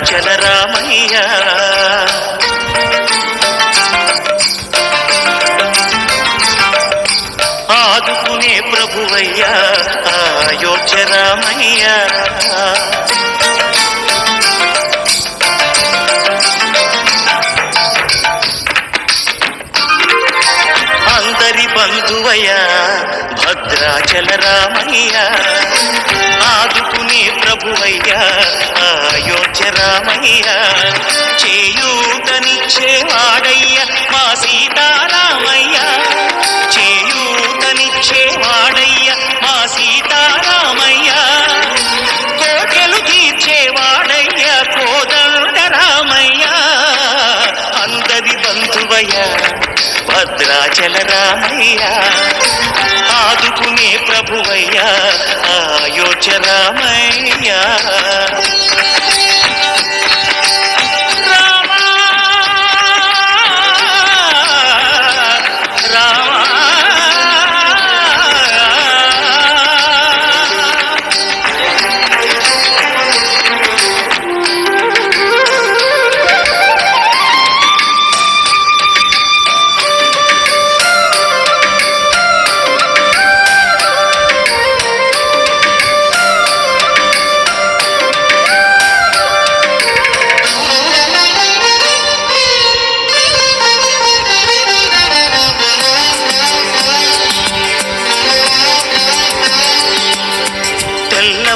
భద్రాచల రామయ్య ఆదుకునే ప్రభువయ్యా అయోధ్య రామయ్య అందరి బంధువయ్యా భద్రాచల రామయ్య ఆదుకునే ప్రభువయ్యా అయోధ్య రామయ్య చేయూతనిచ్చేవాడయ్య మా సీతారామయ్య చేయూతనిచ్చేవాడయ్య మా సీతారామయ్య కోటెలు తీర్చేవాడయ్య కోదండ రామయ్య అందరి బంధువయ్య భద్రాచల రామయ్య ఆదుకునే ప్రభువయ్య అయోధ్య రామయ్య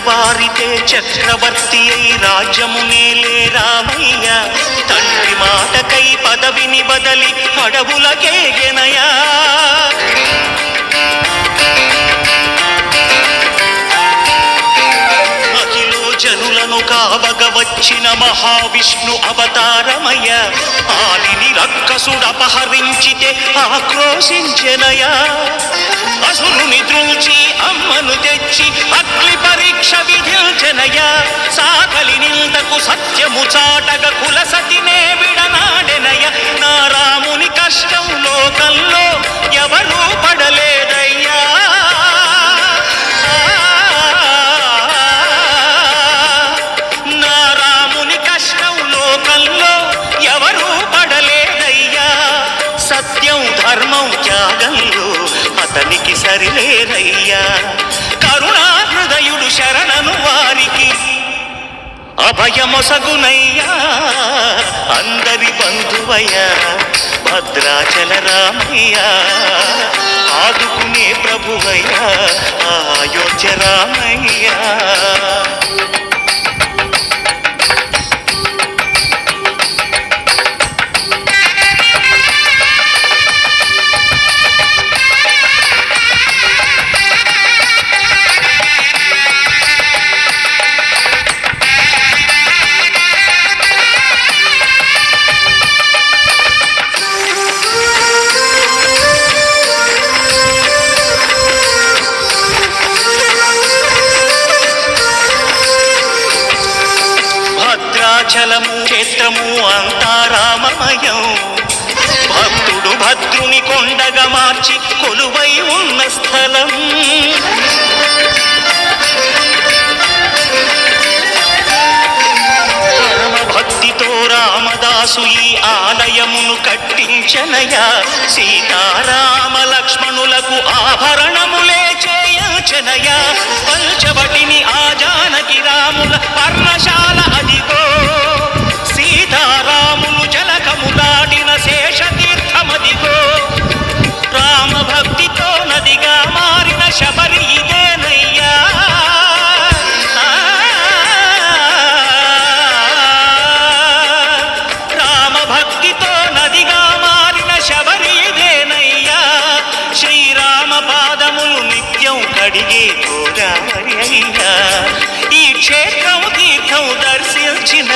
వారితే చక్రవర్తి అయి రాజ్యమునేలే రామయ్య తండ్రి మాటకై పదవిని బదలి అడవులకేగెనయా అఖిలో జనులను కావగ వచ్చిన మహావిష్ణు అవతారమయ్య ఆలిని రక్కసుడపహరించితే ఆక్రోశించెనయా అసురుని ద్రోచి అమ్మను తెచ్చి అగ్ని పరీక్ష విధించెనయా సాగలి నిందకు సత్యము చాటగ కుల సతినే విడనాడెనయ నా రాముని కష్టం లోకంలో ఎవరూ పడలేదయ్యా నా రాముని కష్టం లోకంలో ఎవరూ పడలేదయ్యా సత్యం ధర్మం త్యాగంలో అతనికి సరిలేరయ్యా కరుణా హృదయుడు శరణను వారికి అభయమొసగునయ్యా అందరి బంధువయ్యా భద్రాచల రామయ్య ఆదుకునే ప్రభువయ్యా అయోధ్య రామయ్య భద్రాచలము క్షేత్రము అంతా రామమయం భక్తుడు భద్రుని కొండగా మార్చి కొలువై ఉన్న స్థలం పరమ భక్తితో రామదాసు ఈ ఆలయమును కట్టించనయా సీతారామ లక్ష్మణులకు ఆభరణములే చేయించనయా పంచవటిని ఆ జానకి రాముల పర్ణశాల అదిగో సీతారాములు జలకములాడిన శేషతీర్థమదిగో రామ భక్తితో నదిగా మారిన శబరి ఇదేనయ్యా రామ భక్తితో నదిగా మారిన శబరి ఇదేనయ్యా శ్రీరామ పాదములు నిత్యం కడిగే గోదావరి అయ్యా ఈ క్షేత్రం తీర్థం దర్శించిన